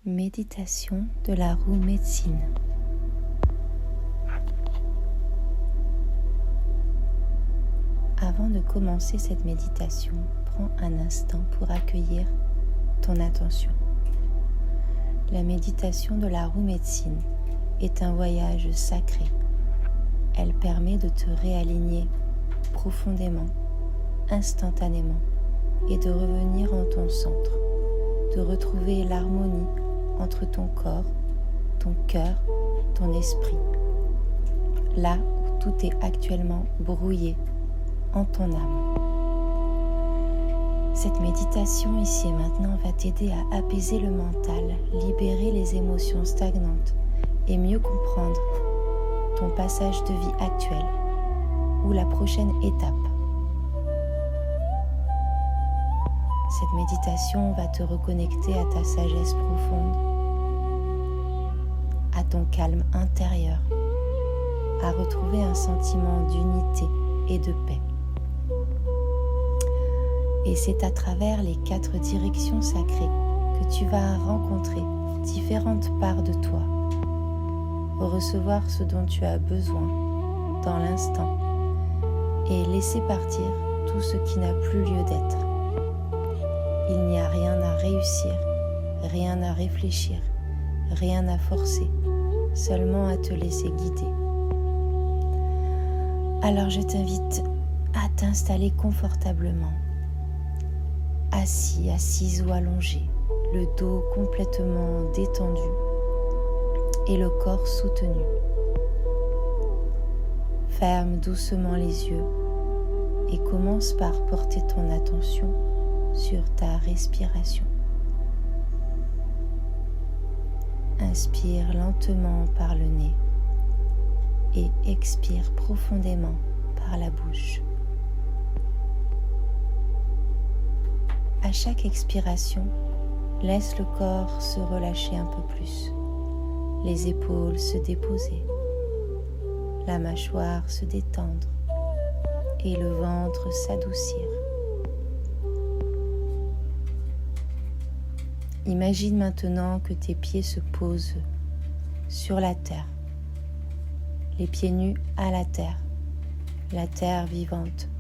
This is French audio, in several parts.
Méditation de la roue médecine. Avant de commencer cette méditation, prends un instant pour accueillir ton attention. La méditation de la roue médecine est un voyage sacré. Elle permet de te réaligner profondément, instantanément, et de revenir en ton centre, de retrouver l'harmonie entre ton corps, ton cœur, ton esprit, là où tout est actuellement brouillé en ton âme. Cette méditation ici et maintenant va t'aider à apaiser le mental, libérer les émotions stagnantes et mieux comprendre ton passage de vie actuel ou la prochaine étape. Cette méditation va te reconnecter à ta sagesse profonde, à ton calme intérieur, à retrouver un sentiment d'unité et de paix. Et c'est à travers les 4 directions sacrées que tu vas rencontrer différentes parts de toi, recevoir ce dont tu as besoin dans l'instant et laisser partir tout ce qui n'a plus lieu d'être. Il n'y a rien à réussir, rien à réfléchir, rien à forcer, seulement à te laisser guider. Alors je t'invite à t'installer confortablement, assis, assise ou allongé, le dos complètement détendu et le corps soutenu. Ferme doucement les yeux et commence par porter ton attention sur ta respiration. Inspire lentement par le nez et expire profondément par la bouche. À chaque expiration, laisse le corps se relâcher un peu plus, les épaules se déposer, la mâchoire se détendre et le ventre s'adoucir. Imagine maintenant que tes pieds se posent sur la terre, les pieds nus à la terre vivante,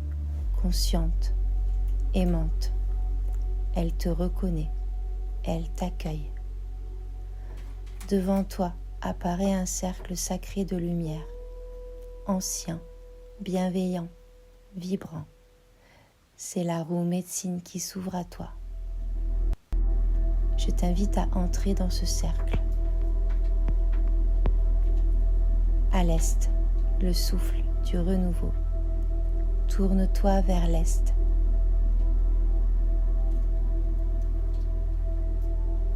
consciente, aimante. Elle te reconnaît, elle t'accueille. Devant toi apparaît un cercle sacré de lumière, ancien, bienveillant, vibrant. C'est la roue médecine qui s'ouvre à toi. Je t'invite à entrer dans ce cercle. À l'est, le souffle du renouveau. Tourne-toi vers l'est.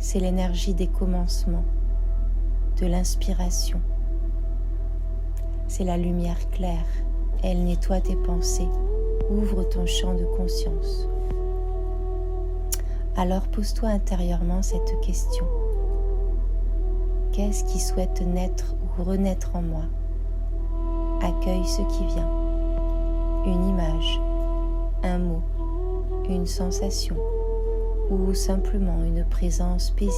C'est l'énergie des commencements, de l'inspiration. C'est la lumière claire. Elle nettoie tes pensées, ouvre ton champ de conscience. Alors pose-toi intérieurement cette question. Qu'est-ce qui souhaite naître ou renaître en moi? Accueille ce qui vient. Une image, un mot, une sensation ou simplement une présence paisible.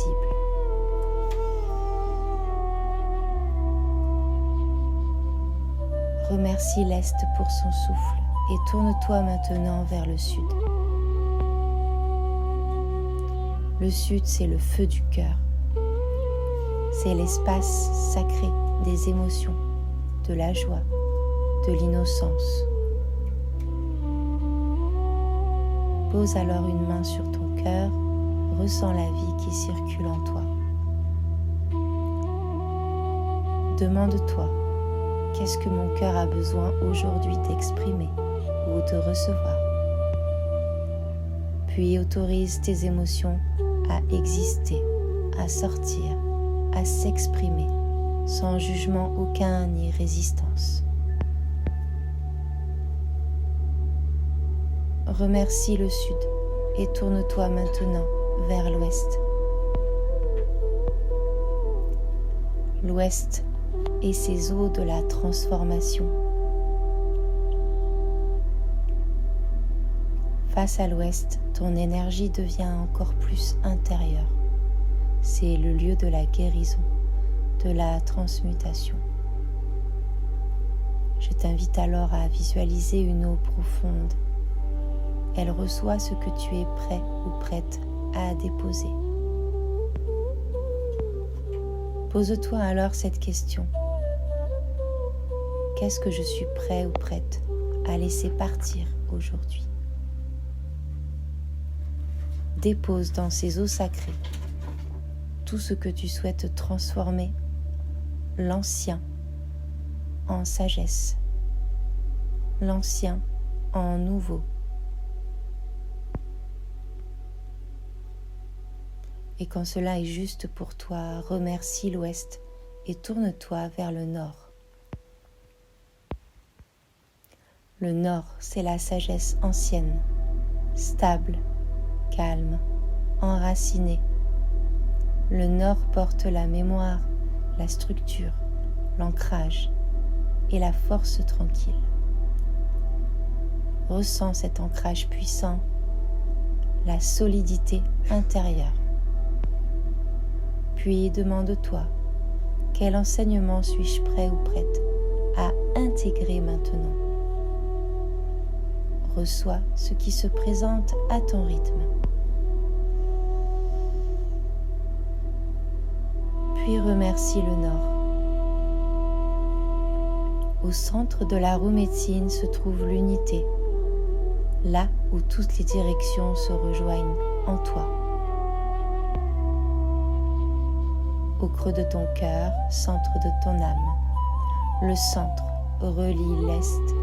Remercie l'Est pour son souffle et tourne-toi maintenant vers le Sud. Le Sud, c'est le feu du cœur. C'est l'espace sacré des émotions, de la joie, de l'innocence. Pose alors une main sur ton cœur, ressens la vie qui circule en toi. Demande-toi, qu'est-ce que mon cœur a besoin aujourd'hui d'exprimer ou de recevoir? Puis autorise tes émotions à exister, à sortir, à s'exprimer, sans jugement aucun ni résistance. Remercie le Sud et tourne-toi maintenant vers l'Ouest. L'Ouest et ses eaux de la transformation. Face à l'Ouest, ton énergie devient encore plus intérieure. c'est le lieu de la guérison, de la transmutation. Je t'invite alors à visualiser une eau profonde. Elle reçoit ce que tu es prêt ou prête à déposer. Pose-toi alors cette question. Qu'est-ce que je suis prêt ou prête à laisser partir aujourd'hui? Dépose dans ces eaux sacrées tout ce que tu souhaites transformer, l'ancien en sagesse, l'ancien en nouveau. Et quand cela est juste pour toi, remercie l'ouest et tourne-toi vers le nord. Le nord, c'est la sagesse ancienne, stable, calme, enracinée. Le nord porte la mémoire, la structure, l'ancrage et la force tranquille. Ressens cet ancrage puissant, la solidité intérieure. Puis demande-toi, quel enseignement suis-je prêt ou prête à intégrer maintenant? Reçois ce qui se présente à ton rythme. Puis remercie le nord. Au centre de la roue médecine se trouve l'unité, là où toutes les directions se rejoignent en toi. Au creux de ton cœur, centre de ton âme. Le centre relie l'Est,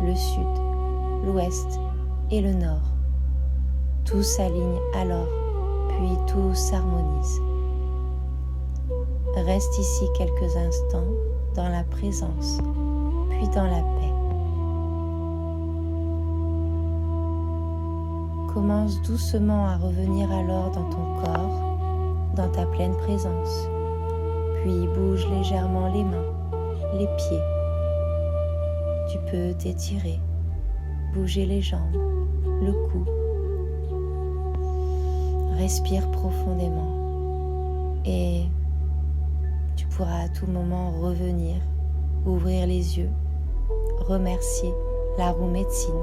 le Sud, l'Ouest et le Nord. Tout s'aligne alors, puis tout s'harmonise. Reste ici quelques instants dans la présence, puis dans la paix. Commence doucement à revenir alors dans ton corps, dans ta pleine présence. Puis bouge légèrement les mains, les pieds. Tu peux t'étirer, bouger les jambes, le cou. Respire profondément et tu pourras à tout moment revenir, ouvrir les yeux, remercier la roue médecine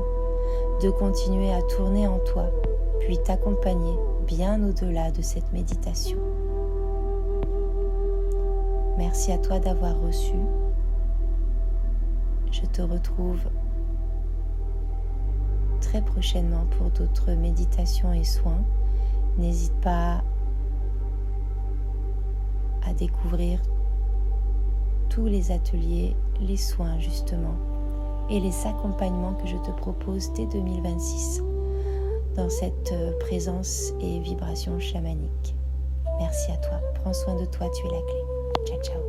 de continuer à tourner en toi, puis t'accompagner bien au-delà de cette méditation. Merci à toi d'avoir reçu. Je te retrouve très prochainement pour d'autres méditations et soins. N'hésite pas à découvrir tous les ateliers, les soins justement, et les accompagnements que je te propose dès 2026 dans cette présence et vibration chamanique. Merci à toi. Prends soin de toi, tu es la clé. Ciao, ciao.